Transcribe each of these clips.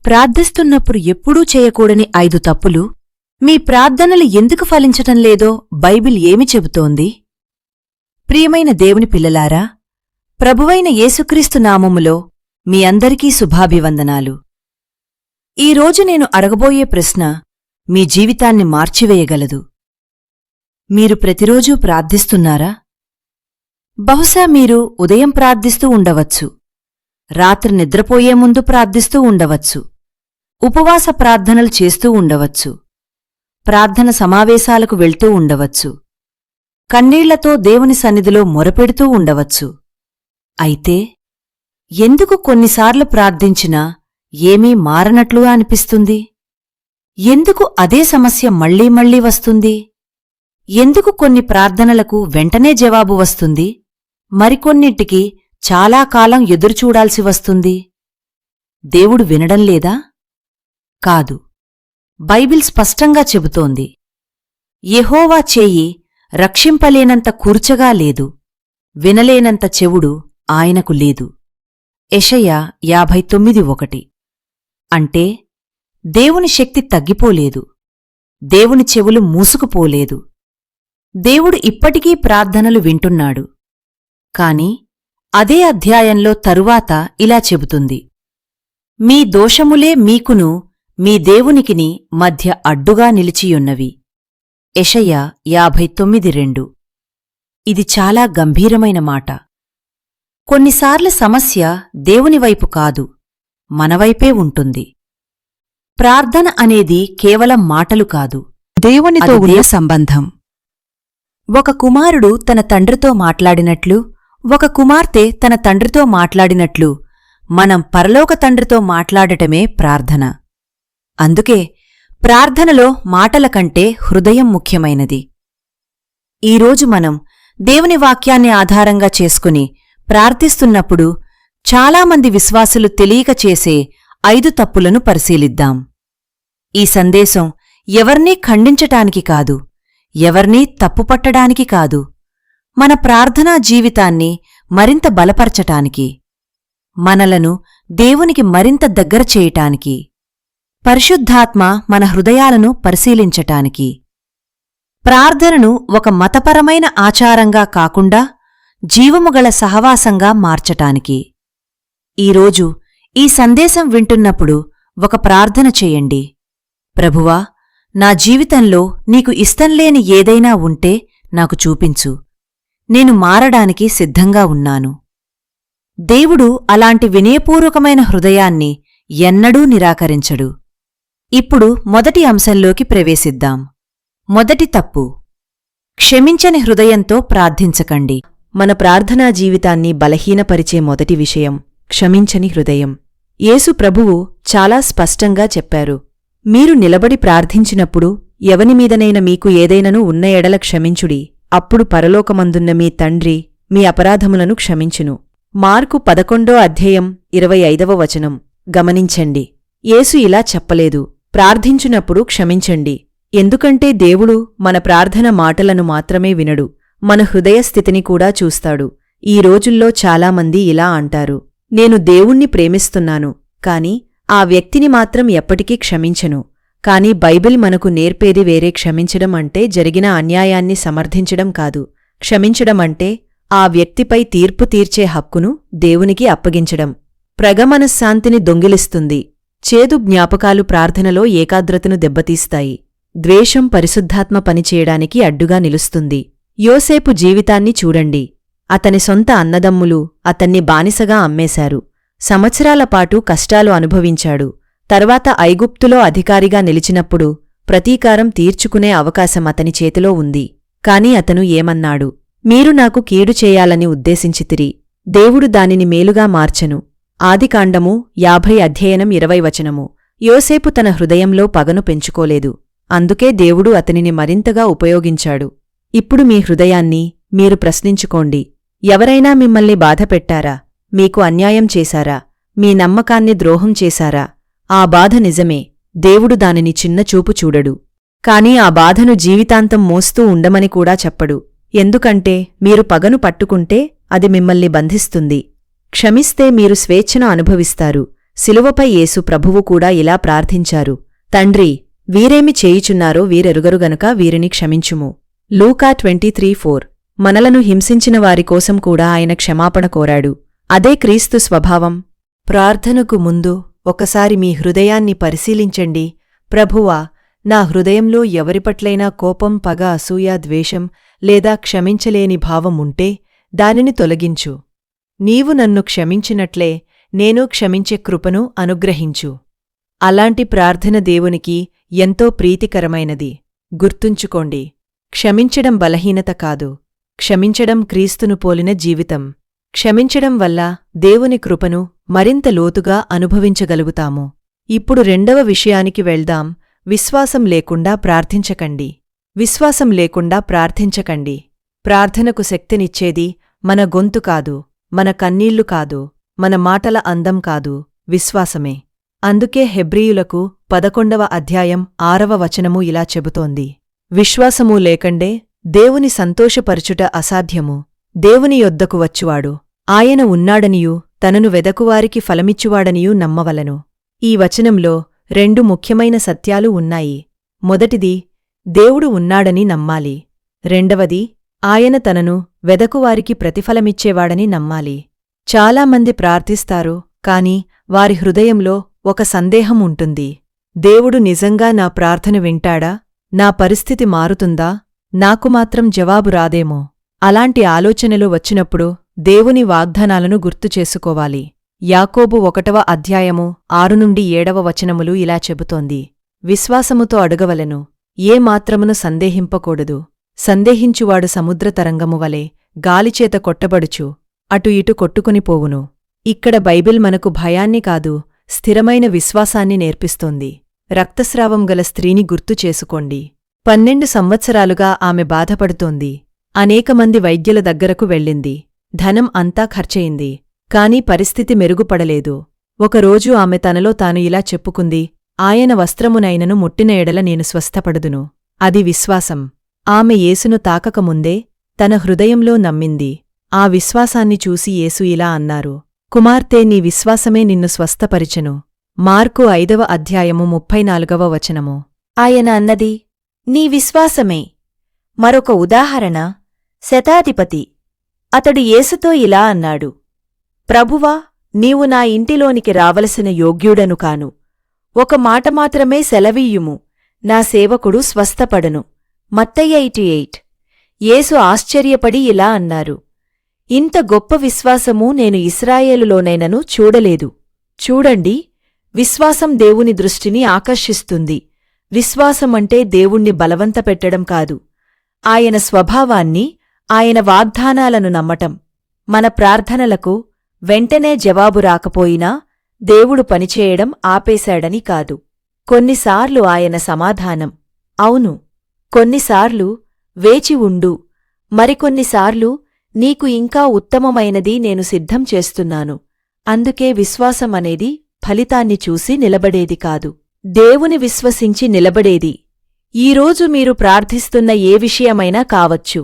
ప్రార్థిస్తున్నప్పుడు ఎప్పుడూ చేయకూడని 5 తప్పులు మీ ప్రార్థనలు ఎందుకు ఫలించటం లేదో బైబిల్ ఏమి చెబుతోంది? ప్రియమైన దేవుని పిల్లలారా, ప్రభువైన యేసుక్రీస్తు నామములో మీ అందరికీ శుభాభివందనాలు. ఈరోజు నేను అడగబోయే ప్రశ్న మీ జీవితాన్ని మార్చివేయగలదు. మీరు ప్రతిరోజూ ప్రార్థిస్తున్నారా? బహుశా మీరు ఉదయం ప్రార్థిస్తూ ఉండవచ్చు, రాత్రి నిద్రపోయే ముందు ప్రార్థిస్తూ ఉండవచ్చు, ఉపవాస ప్రార్థనలు చేస్తూ ఉండవచ్చు, ప్రార్థన సమావేశాలకు వెళ్తూ ఉండవచ్చు, కన్నీళ్లతో దేవుని సన్నిధిలో మొరపెడుతూ ఉండవచ్చు. అయితే ఎందుకు కొన్నిసార్లు ప్రార్థించినా ఏమీ మారనట్లుగా అనిపిస్తుంది? ఎందుకు అదే సమస్య మళ్లీ మళ్లీ వస్తుంది? ఎందుకు కొన్ని ప్రార్థనలకు వెంటనే జవాబు వస్తుంది, మరికొన్నింటికి చాలా కాలం ఎదురుచూడాల్సి వస్తుంది? దేవుడు వినడం లేదా? కాదు. బైబిల్ స్పష్టంగా చెబుతోంది, యెహోవా చేయి రక్షింపలేనంత కూర్చగా లేదు, వినలేనంత చెవుడు ఆయనకు లేదు. యెషయా 59:1. అంటే దేవుని శక్తి తగ్గిపోలేదు, దేవుని చెవులు మూసుకుపోలేదు. దేవుడు ఇప్పటికీ ప్రార్థనలు వింటున్నాడు. కాని అదే అధ్యాయంలో తరువాత ఇలా చెబుతుంది, మీ దోషములే మీకును మీ దేవునికిని మధ్య అడ్డుగా నిలిచియున్నవి. యెషయా 59:2. ఇది చాలా గంభీరమైన మాట. కొన్నిసార్లు సమస్య దేవునివైపు కాదు, మనవైపే ఉంటుంది. ప్రార్థన అనేది కేవలం మాటలు కాదు, దేవునితో అది ఉన్న సంబంధం. ఒక కుమారుడు తన తండ్రితో మాట్లాడినట్లు, ఒక కుమార్తె తన తండ్రితో మాట్లాడినట్లు మనం పరలోక తండ్రితో మాట్లాడటమే ప్రార్థన. అందుకే ప్రార్థనలో మాటల కంటే హృదయం ముఖ్యమైనది. ఈరోజు మనం దేవుని వాక్యాన్ని ఆధారంగా చేసుకుని ప్రార్థిస్తున్నప్పుడు చాలామంది విశ్వాసులు తెలియక చేసే 5 తప్పులను పరిశీలిద్దాం. ఈ సందేశం ఎవర్నీ ఖండించటానికి కాదు, ఎవర్నీ తప్పుపట్టడానికి కాదు, మన ప్రార్థనా జీవితాన్ని మరింత బలపరచటానికి, మనలను దేవునికి మరింత దగ్గర చేయటానికి, పరిశుద్ధాత్మ మన హృదయాలను పరిశీలించటానికి, ప్రార్థనను ఒక మతపరమైన ఆచారంగా కాకుండా జీవముగల సహవాసంగా మార్చటానికి. ఈరోజు ఈ సందేశం వింటున్నప్పుడు ఒక ప్రార్థన చెయ్యండి. ప్రభువా, నా జీవితంలో నీకు ఇష్టంలేని ఏదైనా ఉంటే నాకు చూపించు, నేను మారడానికి సిద్ధంగా ఉన్నాను. దేవుడు అలాంటి వినయపూర్వకమైన హృదయాన్ని ఎన్నడూ నిరాకరించడు. ఇప్పుడు మొదటి అంశంలోకి ప్రవేశిద్దాం. మొదటి తప్పు, క్షమించని హృదయంతో ప్రార్థించకండి. మన ప్రార్థనా జీవితాన్ని బలహీనపరిచే మొదటి విషయం క్షమించని హృదయం. యేసు ప్రభువు చాలా స్పష్టంగా చెప్పారు, మీరు నిలబడి ప్రార్థించినప్పుడు ఎవనిమీదనైనా మీకు ఏదైనను ఉన్న ఎడల క్షమించుడి, అప్పుడు పరలోకమందున్న మీ తండ్రి మీ అపరాధములను క్షమించును. మార్కు 11:25. గమనించండి, యేసు ఇలా చెప్పలేదు, ప్రార్థించునప్పుడు క్షమించండి. ఎందుకంటే దేవుడు మన ప్రార్థన మాటలను మాత్రమే వినడు, మన హృదయస్థితిని కూడా చూస్తాడు. ఈ రోజుల్లో చాలామంది ఇలా అంటారు, నేను దేవుణ్ణి ప్రేమిస్తున్నాను, కాని ఆ వ్యక్తిని మాత్రం ఎప్పటికీ క్షమించను. కాని బైబిల్ మనకు నేర్పేది వేరే. క్షమించడం అంటే జరిగిన అన్యాయాన్ని సమర్థించడం కాదు. క్షమించడం అంటే ఆ వ్యక్తిపై తీర్పు తీర్చే హక్కును దేవునికి అప్పగించడం. ప్రగమనశ్శాంతిని దొంగిలిస్తుంది. చేదు జ్ఞాపకాలు ప్రార్థనలో ఏకాగ్రతను దెబ్బతీస్తాయి. ద్వేషం పరిశుద్ధాత్మ పనిచేయడానికి అడ్డుగా నిలుస్తుంది. యోసేపు జీవితాన్ని చూడండి. అతని సొంత అన్నదమ్ములు అతన్ని బానిసగా అమ్మేశారు. సంవత్సరాలపాటు కష్టాలు అనుభవించాడు. తర్వాత ఐగుప్తులో అధికారిగా నిలిచినప్పుడు ప్రతీకారం తీర్చుకునే అవకాశం అతని చేతిలో ఉంది. కాని అతను ఏమన్నాడు? మీరు నాకు కీడు చేయాలని ఉద్దేశించితిరి, దేవుడు దానిని మేలుగా మార్చెను. ఆదికాండము 50:20. యోసేపు తన హృదయంలో పగను పెంచుకోలేదు, అందుకే దేవుడు అతనిని మరింతగా ఉపయోగించాడు. ఇప్పుడు మీ హృదయాన్ని మీరు ప్రశ్నించుకోండి. ఎవరైనా మిమ్మల్ని బాధపెట్టారా? మీకు అన్యాయం చేశారా? మీ నమ్మకాన్ని ద్రోహం చేశారా? ఆ బాధ నిజమే, దేవుడు దానిని చిన్నచూపు చూడడు. కాని ఆ బాధను జీవితాంతం మోస్తూ ఉండమని కూడా చెప్పడు. ఎందుకంటే మీరు పగను పట్టుకుంటే అది మిమ్మల్ని బంధిస్తుంది. క్షమిస్తే మీరు స్వేచ్ఛను అనుభవిస్తారు. శిలువపై యేసు ప్రభువు కూడా ఇలా ప్రార్థించారు, తండ్రి, వీరేమి చేయుచున్నారో వీరెరుగరు గనుక వీరిని క్షమించుము. లూకా 23:4. మనలను హింసించిన వారికోసం కూడా ఆయన క్షమాపణ కోరాడు. అదే క్రీస్తు స్వభావం. ప్రార్థనకు ముందు ఒకసారి మీ హృదయాన్ని పరిశీలించండి. ప్రభువా, నా హృదయంలో ఎవరిపట్లైనా కోపం, పగ, అసూయ, ద్వేషం లేదా క్షమించలేని భావం ఉంటే దానిని తొలగించు. నీవు నన్ను క్షమించినట్లే నేను క్షమించే కృపను అనుగ్రహించు. అలాంటి ప్రార్థన దేవునికి ఎంతో ప్రీతికరమైనది. గుర్తుంచుకోండి, క్షమించడం బలహీనత కాదు, క్షమించడం క్రీస్తును పోలిన జీవితం. క్షమించడం వల్ల దేవుని కృపను మరింత లోతుగా అనుభవించగలుగుతాము. ఇప్పుడు రెండవ విషయానికి వెళ్దాం. విశ్వాసం లేకుండా ప్రార్థించకండి. విశ్వాసం లేకుండా ప్రార్థించకండి. ప్రార్థనకు శక్తినిచ్చేది మన గొంతు కాదు, మన కన్నీళ్లు కాదు, మన మాటల అందం కాదు, విశ్వాసమే. అందుకే హెబ్రీయులకు 11వ అధ్యాయం 6వ వచనము ఇలా చెబుతోంది, విశ్వాసము లేకండే దేవుని సంతోషపరచుట అసాధ్యము. దేవుని యొద్దకు వచ్చువాడు ఆయన ఉన్నాడనియూ తనను వెదకువారికి ఫలమిచ్చువాడనియూ నమ్మవలను. ఈ వచనంలో 2 ముఖ్యమైన సత్యాలు ఉన్నాయి. మొదటిది, దేవుడు ఉన్నాడని నమ్మాలి. రెండవది, ఆయన తనను వెదకువారికి ప్రతిఫలమిచ్చేవాడని నమ్మాలి. చాలామంది ప్రార్థిస్తారు, కాని వారి హృదయంలో ఒక సందేహం ఉంటుంది. దేవుడు నిజంగా నా ప్రార్థన వింటాడా? నా పరిస్థితి మారుతుందా? నాకు మాత్రం జవాబు రాదేమో? అలాంటి ఆలోచనలు వచ్చినప్పుడు దేవుని వాగ్దానాలను గుర్తుచేసుకోవాలి. యాకోబు 1వ అధ్యాయము 6-7 వచనములు ఇలా చెబుతోంది, విశ్వాసముతో అడగవలెను, ఏ మాత్రమును సందేహింపకూడదు. సందేహించువాడు సముద్ర తరంగము వలె గాలిచేత కొట్టబడుచు అటు ఇటు కొట్టుకునిపోవును. ఇక్కడ బైబిల్ మనకు భయాన్ని కాదు, స్థిరమైన విశ్వాసాన్ని నేర్పిస్తోంది. రక్తస్రావం గల స్త్రీని గుర్తు చేసుకోండి. 12 సంవత్సరాలుగా ఆమె బాధపడుతోంది. అనేకమంది వైద్యుల దగ్గరకు వెళ్ళింది. ధనం అంతా ఖర్చయింది. కాని పరిస్థితి మెరుగుపడలేదు. ఒకరోజు ఆమె తనలో తాను ఇలా చెప్పుకుంది, ఆయన వస్త్రమునైనను ముట్టిన ఎడల నేను స్వస్థపడుదును. అది విశ్వాసం. ఆమె యేసును తాకకముందే తన హృదయంలో నమ్మింది. ఆ విశ్వాసాన్ని చూసి యేసు ఇలా అన్నారు, కుమార్తె, నీ విశ్వాసమే నిన్ను స్వస్థపరిచెను. మార్కు 5వ అధ్యాయము 34వ వచనము. ఆయన అన్నది, నీ విశ్వాసమే. మరొక ఉదాహరణ, శతాధిపతి. అతడు యేసుతో ఇలా అన్నాడు, ప్రభువా, నీవు నా ఇంటిలోనికి రావలసిన యోగ్యుడను కాను. ఒక మాట మాత్రమే సెలవీయుము, నా సేవకుడు స్వస్థపడను. మత్తయి 8:8. యేసు ఆశ్చర్యపడి ఇలా అన్నారు, ఇంత గొప్ప విశ్వాసము నేను ఇశ్రాయేలులోనైనను చూడలేదు. చూడండి, విశ్వాసం దేవుని దృష్టిని ఆకర్షిస్తుంది. విశ్వాసమంటే దేవుణ్ణి బలవంతపెట్టడం కాదు, ఆయన స్వభావాన్ని, ఆయన వాగ్దానాలను నమ్మటం. మన ప్రార్థనలకు వెంటనే జవాబు రాకపోయినా దేవుడు పనిచేయడం ఆపేశాడని కాదు. కొన్నిసార్లు ఆయన సమాధానం, అవును. కొన్నిసార్లు వేచి ఉండు. మరికొన్నిసార్లు నీకు ఇంకా ఉత్తమమైనది నేను సిద్ధం చేస్తున్నాను. అందుకే విశ్వాసమనేది ఫలితాన్ని చూసి నిలబడేది కాదు, దేవుని విశ్వసించి నిలబడేది. ఈరోజు మీరు ప్రార్థిస్తున్న ఏ విషయమైనా కావచ్చు.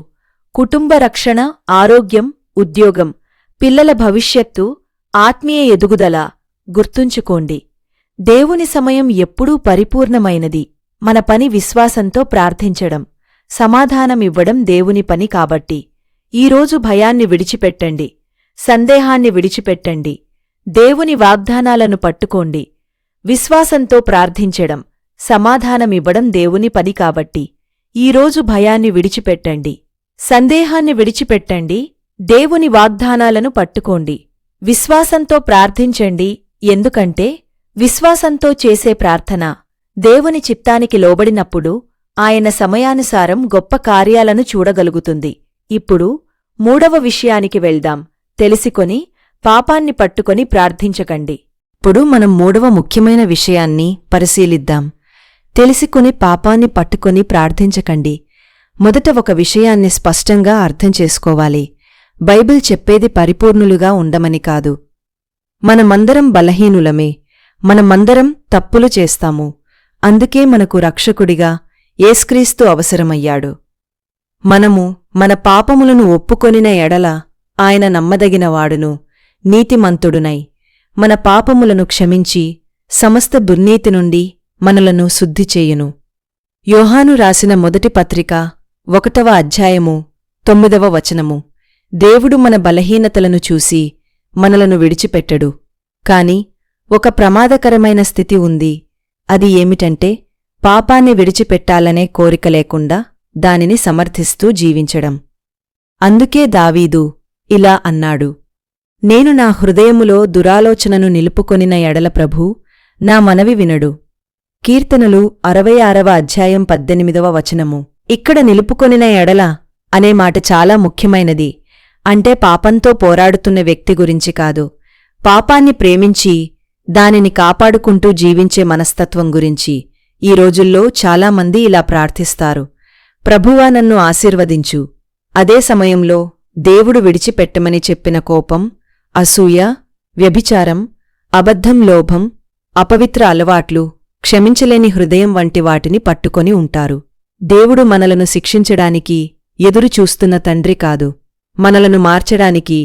కుటుంబ రక్షణ, ఆరోగ్యం, ఉద్యోగం, పిల్లల భవిష్యత్తు, ఆత్మీయ ఎదుగుదల. గుర్తుంచుకోండి, దేవుని సమయం ఎప్పుడూ పరిపూర్ణమైనది. మన పని విశ్వాసంతో ప్రార్థించడం, సమాధానమివ్వడం దేవుని పని కాబట్టి. ఈరోజు భయాన్ని విడిచిపెట్టండి, సందేహాన్ని విడిచిపెట్టండి, దేవుని వాగ్దానాలను పట్టుకోండి. విశ్వాసంతో ప్రార్థించడం, సమాధానమివ్వడం దేవుని పని కాబట్టి. ఈరోజు భయాన్ని విడిచిపెట్టండి, సందేహాన్ని విడిచిపెట్టండి, దేవుని వాగ్దానాలను పట్టుకోండి. విశ్వాసంతో ప్రార్థించండి. ఎందుకంటే విశ్వాసంతో చేసే ప్రార్థన దేవుని చిత్తానికి లోబడినప్పుడు ఆయన సమయానుసారం గొప్ప కార్యాలను చూడగలుగుతుంది. ఇప్పుడు 3వ విషయానికి వెళ్దాం. తెలిసికొని పాపాన్ని పట్టుకొని ప్రార్థించకండి. ఇప్పుడు మనం 3వ ముఖ్యమైన విషయాన్ని పరిశీలిద్దాం. తెలిసికొని పాపాన్ని పట్టుకొని ప్రార్థించకండి. మొదట ఒక విషయాన్ని స్పష్టంగా అర్థం చేసుకోవాలి. బైబిల్ చెప్పేది పరిపూర్ణులుగా ఉండమని కాదు. మనమందరం బలహీనులమే, మనమందరం తప్పులు చేస్తాము. అందుకే మనకు రక్షకుడిగా యేసుక్రీస్తు అవసరమయ్యాడు. మనము మన పాపములను ఒప్పుకొనిన ఎడల ఆయన నమ్మదగినవాడును, నీతిమంతుడునై మన పాపములను క్షమించి సమస్త దుర్నీతి నుండి మనలను శుద్ధి చేయును. యోహాను రాసిన మొదటి పత్రిక 1వ అధ్యాయము 9వ వచనము. దేవుడు మన బలహీనతలను చూసి మనలను విడిచిపెట్టడు. కాని ఒక ప్రమాదకరమైన స్థితి ఉంది. అది ఏమిటంటే పాపాన్ని విడిచిపెట్టాలనే కోరిక లేకుండా దానిని సమర్థిస్తూ జీవించడం. అందుకే దావీదు ఇలా అన్నాడు, నేను నా హృదయములో దురాలోచనను నిలుపుకొనిన ఎడల ప్రభూ నా మనవి వినడు. కీర్తనలు 66వ అధ్యాయం 18వ వచనము. ఇక్కడ నిలుపుకొనిన ఎడల అనే మాట చాలా ముఖ్యమైనది. అంటే పాపంతో పోరాడుతున్న వ్యక్తి గురించి కాదు, పాపాన్ని ప్రేమించి దానిని కాపాడుకుంటూ జీవించే మనస్తత్వం గురించి. ఈ రోజుల్లో చాలామంది ఇలా ప్రార్థిస్తారు, ప్రభువా నన్ను ఆశీర్వదించు. అదే సమయంలో దేవుడు విడిచిపెట్టమని చెప్పిన కోపం, అసూయ, వ్యభిచారం, అబద్ధం, లోభం, అపవిత్ర అలవాట్లు, క్షమించలేని హృదయం వంటి వాటిని పట్టుకొని ఉంటారు. దేవుడు మనలను శిక్షించడానికి ఎదురుచూస్తున్న తండ్రి కాదు, మనలను మార్చడానికి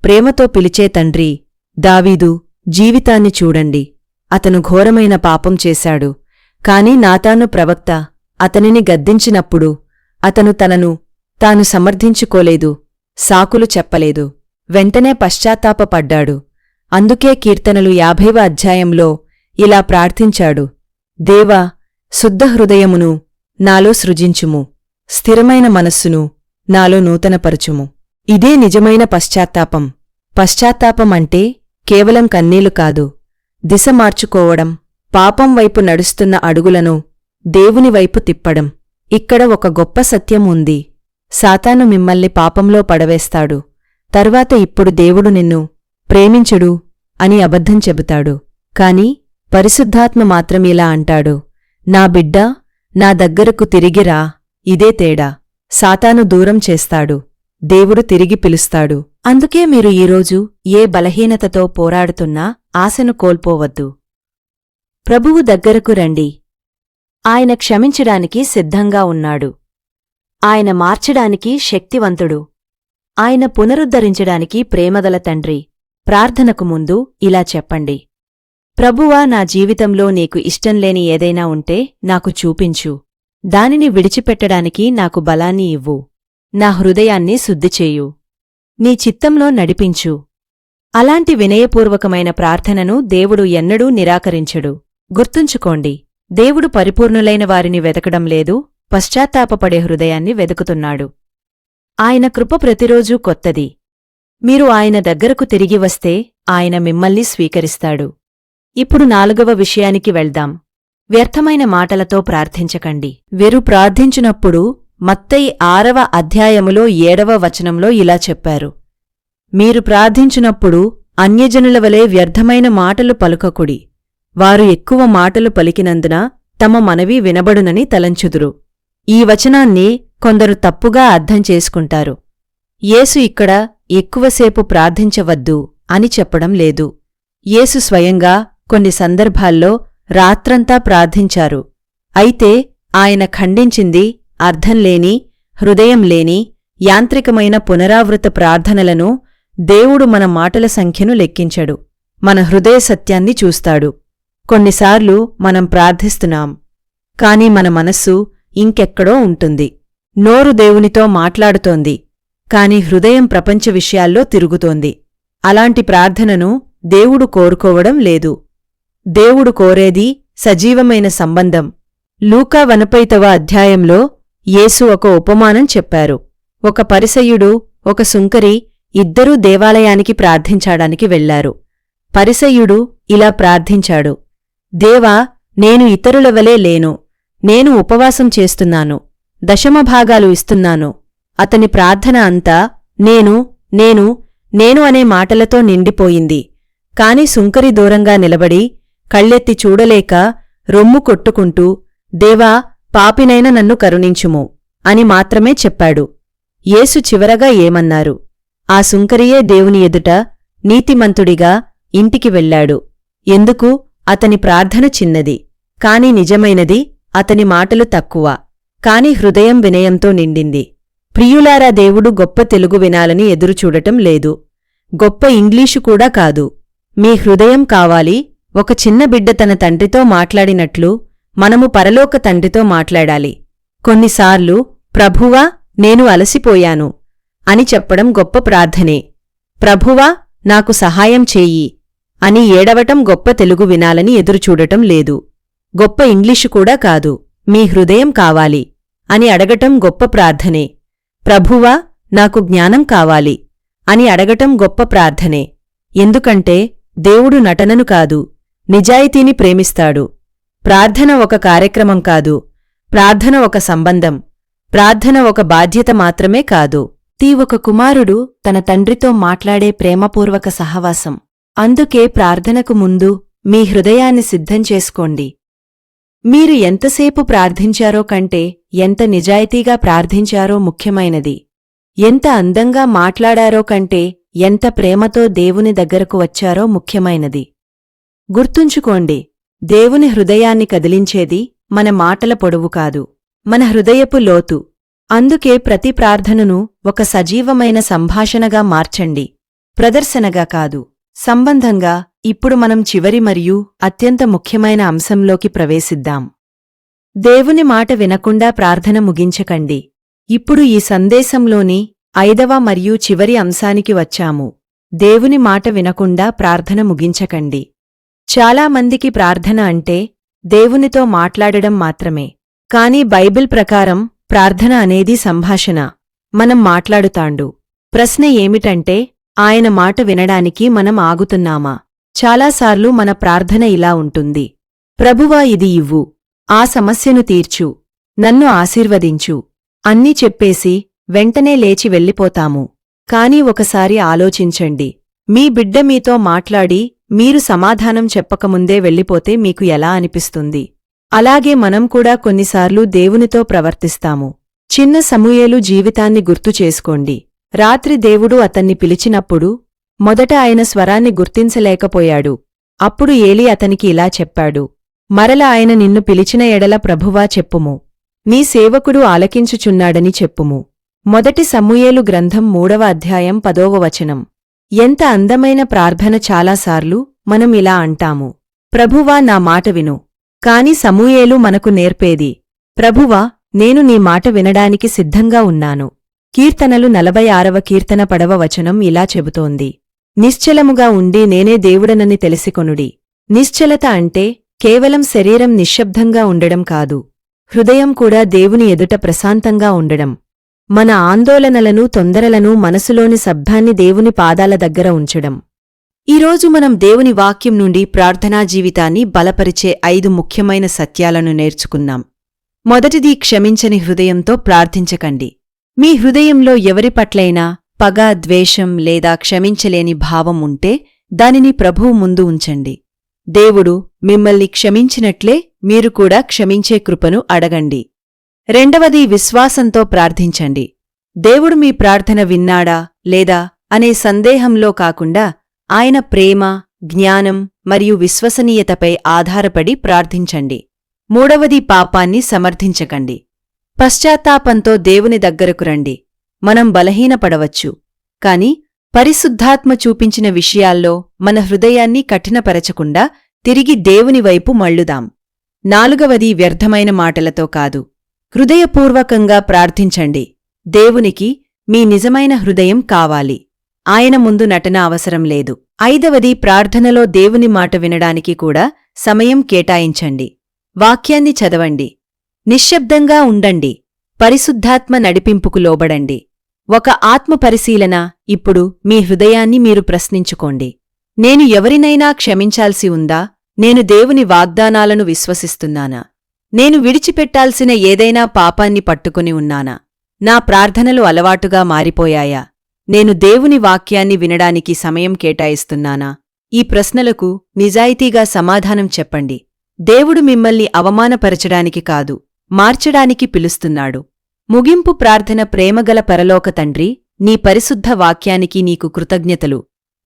ప్రేమతో పిలిచే తండ్రి. దావీదు జీవితాన్ని చూడండి. అతను ఘోరమైన పాపం చేశాడు. కాని నాతాను ప్రవక్త అతనిని గద్దించినప్పుడు అతను తనను తాను సమర్థించుకోలేదు, సాకులు చెప్పలేదు. వెంటనే పశ్చాత్తాపపడ్డాడు. అందుకే కీర్తనలు 50వ అధ్యాయంలో ఇలా ప్రార్థించాడు, దేవా, శుద్ధ హృదయమును నాలో సృజించుము, స్థిరమైన మనస్సును నాలో నూతనపరచుము. ఇదే నిజమైన పశ్చాత్తాపం. పశ్చాత్తాపమంటే కేవలం కన్నీళ్లు కాదు, దిశ మార్చుకోవడం, పాపం వైపు నడుస్తున్న అడుగులను దేవుని వైపు తిప్పడం. ఇక్కడ ఒక గొప్ప సత్యం ఉంది. సాతాను మిమ్మల్ని పాపంలో పడవేస్తాడు. తర్వాత ఇప్పుడు దేవుడు నిన్ను ప్రేమించడు అని అబద్ధం చెబుతాడు. కాని పరిశుద్ధాత్మ మాత్రం ఇలా అంటాడు, నా బిడ్డా, నా దగ్గరకు తిరిగిరా. ఇదే తేడా. సాతాను దూరం చేస్తాడు, దేవుడు తిరిగి పిలుస్తాడు. అందుకే మీరు ఈరోజు ఏ బలహీనతతో పోరాడుతున్నా ఆశను కోల్పోవద్దు. ప్రభువు దగ్గరకు రండి. ఆయన క్షమించడానికి సిద్ధంగా ఉన్నాడు. ఆయన మార్చడానికి శక్తివంతుడు. ఆయన పునరుద్ధరించడానికి ప్రేమగల తండ్రి. ప్రార్థనకు ముందు ఇలా చెప్పండి, ప్రభువా, నా జీవితంలో నీకు ఇష్టంలేని ఏదైనా ఉంటే నాకు చూపించు. దానిని విడిచిపెట్టడానికి నాకు బలాన్ని ఇవ్వు. నా హృదయాన్ని శుద్ధిచేయు. నీ చిత్తంలో నడిపించు. అలాంటి వినయపూర్వకమైన ప్రార్థనను దేవుడు ఎన్నడూ నిరాకరించడు. గుర్తుంచుకోండి, దేవుడు పరిపూర్ణులైన వారిని వెతకడం లేదు, పశ్చాత్తాపపడే హృదయాన్ని వెతుకుతున్నాడు. ఆయన కృప ప్రతిరోజూ కొత్తది. మీరు ఆయన దగ్గరకు తిరిగి వస్తే ఆయన మిమ్మల్ని స్వీకరిస్తాడు. ఇప్పుడు 4వ విషయానికి వెళ్దాం. వ్యర్థమైన మాటలతో ప్రార్థించకండి. వీరు ప్రార్థించినప్పుడు మత్తయి 6వ అధ్యాయములో 7వ వచనంలో ఇలా చెప్పారు, మీరు ప్రార్థించినప్పుడు అన్యజనుల వలె వ్యర్థమైన మాటలు పలుకకుడి. వారు ఎక్కువ మాటలు పలికినందున తమ మనవి వినబడునని తలంచుదురు. ఈ వచనాన్ని కొందరు తప్పుగా అర్థం చేసుకుంటారు. యేసు ఇక్కడ ఎక్కువసేపు ప్రార్థించవద్దు అని చెప్పడం లేదు. యేసు స్వయంగా కొన్ని సందర్భాల్లో రాత్రంతా ప్రార్థించారు. అయితే ఆయన ఖండించింది అర్థంలేని, హృదయంలేని, యాంత్రికమైన పునరావృత ప్రార్థనలను. దేవుడు మన మాటల సంఖ్యను లెక్కించడు, మన హృదయ సత్యాన్ని చూస్తాడు. కొన్నిసార్లు మనం ప్రార్థిస్తున్నాం, కాని మన మనస్సు ఇంకెక్కడో ఉంటుంది. నోరు దేవునితో మాట్లాడుతోంది, కాని హృదయం ప్రపంచ విషయాల్లో తిరుగుతోంది. అలాంటి ప్రార్థనను దేవుడు కోరుకోవడం లేదు. దేవుడు కోరేది సజీవమైన సంబంధం. లూకా 8వ అధ్యాయంలో యేసు ఒక ఉపమానం చెప్పారు. ఒక పరిసయ్యుడు, ఒక సుంకరి ఇద్దరూ దేవాలయానికి ప్రార్థించడానికి వెళ్లారు. పరిసయ్యుడు ఇలా ప్రార్థించాడు, దేవా, నేను ఇతరుల వలె లేను. నేను ఉపవాసం చేస్తున్నాను, దశమభాగాలు ఇస్తున్నాను. అతని ప్రార్థన అంతా నేను నేను నేను అనే మాటలతో నిండిపోయింది. కాని సుంకరి దూరంగా నిలబడి కళ్ళెత్తి చూడలేక రొమ్ము కొట్టుకుంటూ, దేవా, పాపినైన నన్ను కరుణించుము అని మాత్రమే చెప్పాడు. యేసు చివరగా ఏమన్నారు? ఆ సుంకరియే దేవుని ఎదుట నీతిమంతుడిగా ఇంటికి వెళ్ళాడు. ఎందుకు? అతని ప్రార్థన చిన్నది, కాని నిజమైనది. అతని మాటలు తక్కువ, కాని హృదయం వినయంతో నిండింది. ప్రియులారా, దేవుడు గొప్ప తెలుగు వినాలని ఎదురుచూడటం లేదు, గొప్ప ఇంగ్లీషు కూడా కాదు. మీ హృదయం కావాలి. ఒక చిన్న బిడ్డ తన తండ్రితో మాట్లాడినట్లు మనము పరలోక తండ్రితో మాట్లాడాలి. కొన్నిసార్లు ప్రభువా నేను అలసిపోయాను అని చెప్పడం గొప్ప ప్రార్థనే. ప్రభువా నాకు సహాయం చెయ్యి అని ఏడవటం గొప్ప తెలుగు వినాలని ఎదురుచూడటం లేదు. గొప్ప ఇంగ్లీషు కూడా కాదు. మీ హృదయం కావాలి అని అడగటం గొప్ప ప్రార్థనే. ప్రభువా నాకు జ్ఞానం కావాలి అని అడగటం గొప్ప ప్రార్థనే. ఎందుకంటే దేవుడు నటనను కాదు, నిజాయితీని ప్రేమిస్తాడు. ప్రార్థన ఒక కార్యక్రమం కాదు, ప్రార్థన ఒక సంబంధం, ప్రార్థన ఒక బాధ్యత మాత్రమే కాదు. ఒక కుమారుడు తన తండ్రితో మాట్లాడే ప్రేమపూర్వక సహవాసం. అందుకే ప్రార్థనకు ముందు మీ హృదయాన్ని సిద్ధం చేసుకోండి. మీరు ఎంతసేపు ప్రార్థించారో కంటే ఎంత నిజాయితీగా ప్రార్థించారో ముఖ్యమైనది. ఎంత అందంగా మాట్లాడారో కంటే ఎంత ప్రేమతో దేవుని దగ్గరకు వచ్చారో ముఖ్యమైనది. గుర్తుంచుకోండి, దేవుని హృదయాన్ని కదిలించేది మన మాటల పొడవు కాదు, మన హృదయపు లోతు. అందుకే ప్రతి ప్రార్థనను ఒక సజీవమైన సంభాషణగా మార్చండి, ప్రదర్శనగా కాదు, సంబంధంగా. ఇప్పుడు మనం చివరి మరియు అత్యంత ముఖ్యమైన అంశంలోకి ప్రవేశిద్దాం. దేవుని మాట వినకుండా ప్రార్థన ముగించకండి. ఇప్పుడు ఈ సందేశంలోని 5వ మరియు చివరి అంశానికి వచ్చాము. దేవుని మాట వినకుండా ప్రార్థన ముగించకండి. చాలామందికి ప్రార్థన అంటే దేవునితో మాట్లాడడం మాత్రమే. కాని బైబిల్ ప్రకారం ప్రార్థన అనేది సంభాషణ. మనం మాట్లాడుతాండు. ప్రశ్న ఏమిటంటే, ఆయన మాట వినడానికి మనం ఆగుతున్నామా? చాలాసార్లు మన ప్రార్థన ఇలా ఉంటుంది: ప్రభువా ఇది ఇవ్వు, ఆ సమస్యను తీర్చు, నన్ను ఆశీర్వదించు అన్నీ చెప్పేసి వెంటనే లేచి వెళ్ళిపోతాము. కాని ఒకసారి ఆలోచించండి, మీ బిడ్డ మీతో మాట్లాడి మీరు సమాధానం చెప్పకముందే వెళ్ళిపోతే మీకు ఎలా అనిపిస్తుంది? అలాగే మనం కూడా కొన్నిసార్లు దేవునితో ప్రవర్తిస్తాము. చిన్న సమూయేలు జీవితాన్ని గుర్తు చేసుకోండి. రాత్రి దేవుడు అతన్ని పిలిచినప్పుడు మొదట ఆయన స్వరాన్ని గుర్తించలేకపోయాడు. అప్పుడు ఏలీ అతనికి ఇలా చెప్పాడు: మరల ఆయన నిన్ను పిలిచిన ఎడల ప్రభువా చెప్పుము, నీ సేవకుడు ఆలకించుచున్నాడని చెప్పుము. మొదటి సమూయేలు గ్రంథం 3వ అధ్యాయం 10వ వచనం. ఎంత అందమైన ప్రార్థన! చాలాసార్లు మనం ఇలా అంటాము: ప్రభువా నా మాట విను. కాని సమూయేలు మనకు నేర్పేది: ప్రభువా నేను నీ మాట వినడానికి సిద్ధంగా ఉన్నాను. కీర్తనలు 46వ కీర్తన 10వ వచనం ఇలా చెబుతోంది: నిశ్చలముగా ఉండి నేనే దేవుడనని తెలిసికొనుడి. నిశ్చలత అంటే కేవలం శరీరం నిశ్శబ్దంగా ఉండడం కాదు, హృదయం కూడా దేవుని ఎదుట ప్రశాంతంగా ఉండడం. మన ఆందోళనలను, తొందరలను, మనసులోని శబ్దాన్ని దేవుని పాదాల దగ్గర ఉంచడం. ఈరోజు మనం దేవుని వాక్యం నుండి ప్రార్థనా జీవితాన్ని బలపరిచే 5 ముఖ్యమైన సత్యాలను నేర్చుకున్నాం. మొదటిది, క్షమించని హృదయంతో ప్రార్థించకండి. మీ హృదయంలో ఎవరి పట్లైనా పగ, ద్వేషం లేదా క్షమించలేని భావం ఉంటే దానిని ప్రభువు ముందు ఉంచండి. దేవుడు మిమ్మల్ని క్షమించినట్లే మీరు కూడా క్షమించే కృపను అడగండి. రెండవది, విశ్వాసంతో ప్రార్థించండి. దేవుడు మీ ప్రార్థన విన్నాడా లేదా అనే సందేహంలో కాకుండా ఆయన ప్రేమ, జ్ఞానం మరియు విశ్వసనీయతపై ఆధారపడి ప్రార్థించండి. మూడవది, పాపాన్ని సమర్థించకండి. పశ్చాత్తాపంతో దేవుని దగ్గరకు రండి. మనం బలహీనపడవచ్చు, కాని పరిశుద్ధాత్మ చూపించిన విషయాల్లో మన హృదయాన్ని కఠినపరచకుండా తిరిగి దేవుని వైపు మళ్ళుదాం. నాలుగవది, వ్యర్థమైన మాటలతో కాదు, హృదయపూర్వకంగా ప్రార్థించండి. దేవునికి మీ నిజమైన హృదయం కావాలి, ఆయన ముందు నటన అవసరం లేదు. ఐదవది, ప్రార్థనలో దేవుని మాట వినడానికి కూడా సమయం కేటాయించండి. వాక్యాన్ని చదవండి, నిశ్శబ్దంగా ఉండండి, పరిశుద్ధాత్మ నడిపింపుకు లోబడండి. ఒక ఆత్మపరిశీలన. ఇప్పుడు మీ హృదయాన్ని మీరు ప్రశ్నించుకోండి. నేను ఎవరినైనా క్షమించాల్సి ఉందా? నేను దేవుని వాగ్దానాలను విశ్వసిస్తున్నానా? నేను విడిచిపెట్టాల్సిన ఏదైనా పాపాన్ని పట్టుకుని ఉన్నానా? నా ప్రార్థనలు అలవాటుగా మారిపోయాయా? నేను దేవుని వాక్యాన్ని వినడానికి సమయం కేటాయిస్తున్నానా? ఈ ప్రశ్నలకు నిజాయితీగా సమాధానం చెప్పండి. దేవుడు మిమ్మల్ని అవమానపరచడానికి కాదు, మార్చడానికి పిలుస్తున్నాడు. ముగింపు ప్రార్థన. ప్రేమగల పరలోక తండ్రి, నీ పరిశుద్ధ వాక్యానికి నీకు కృతజ్ఞతలు.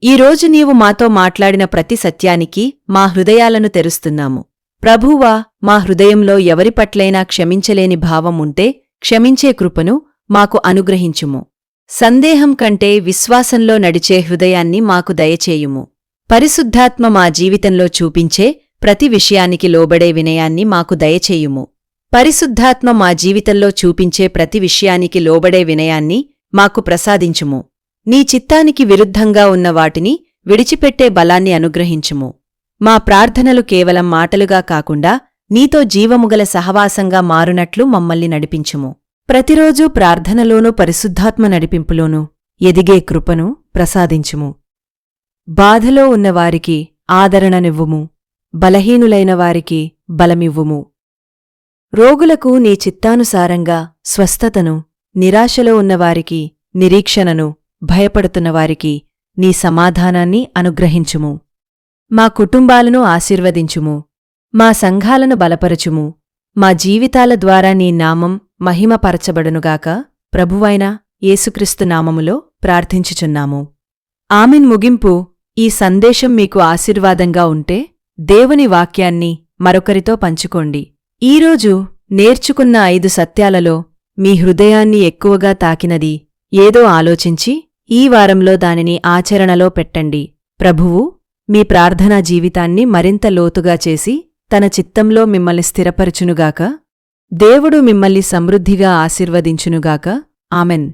ఈరోజు నీవు మాతో మాట్లాడిన ప్రతి సత్యానికి మా హృదయాలను తెరుస్తున్నాము. ప్రభువా, మా హృదయంలో ఎవరి పట్లైనా క్షమించలేని భావం ఉంటే క్షమించే కృపను మాకు అనుగ్రహించుము. సందేహం కంటే విశ్వాసంలో నడిచే హృదయాన్ని మాకు దయచేయుము. పరిశుద్ధాత్మ మా జీవితంలో చూపించే ప్రతి విషయానికి లోబడే వినయాన్ని మాకు దయచేయుము. పరిశుద్ధాత్మ మా జీవితంలో చూపించే ప్రతి విషయానికి లోబడే వినయాన్ని మాకు ప్రసాదించుము. నీ చిత్తానికి విరుద్ధంగా ఉన్న వాటిని విడిచిపెట్టే బలాన్ని అనుగ్రహించుము. మా ప్రార్థనలు కేవలం మాటలుగా కాకుండా నీతో జీవముగల సహవాసంగా మారునట్లు మమ్మల్ని నడిపించుము. ప్రతిరోజూ ప్రార్థనలోనూ పరిశుద్ధాత్మ నడిపింపులోనూ ఎదిగే కృపను ప్రసాదించుము. బాధలో ఉన్నవారికి ఆదరణనివ్వుము. బలహీనులైన వారికి బలమివ్వుము. రోగులకు నీ చిత్తానుసారంగా స్వస్థతను, నిరాశలో ఉన్నవారికి నిరీక్షణను, భయపడుతున్నవారికి నీ సమాధానాన్ని అనుగ్రహించుము. మా కుటుంబాలను ఆశీర్వదించుము. మా సంఘాలను బలపరచుము. మా జీవితాల ద్వారా నీ నామం మహిమపరచబడునుగాక. ప్రభువైన యేసుక్రీస్తు నామములో ప్రార్థించుచున్నాము. ఆమెన్. ముగింపు. ఈ సందేశం మీకు ఆశీర్వాదంగా ఉంటే దేవుని వాక్యాన్ని మరొకరితో పంచుకోండి. ఈరోజు నేర్చుకున్న 5 సత్యాలలో మీ హృదయాన్ని ఎక్కువగా తాకినది ఏదో ఆలోచించి ఈ వారంలో దానిని ఆచరణలో పెట్టండి. ప్రభువు మీ ప్రార్థనా జీవితాన్ని మరింత లోతుగా చేసి తన చిత్తంలో మిమ్మల్ని స్థిరపరచునుగాక. దేవుడు మిమ్మల్ని సమృద్ధిగా ఆశీర్వదించునుగాక. ఆమెన్.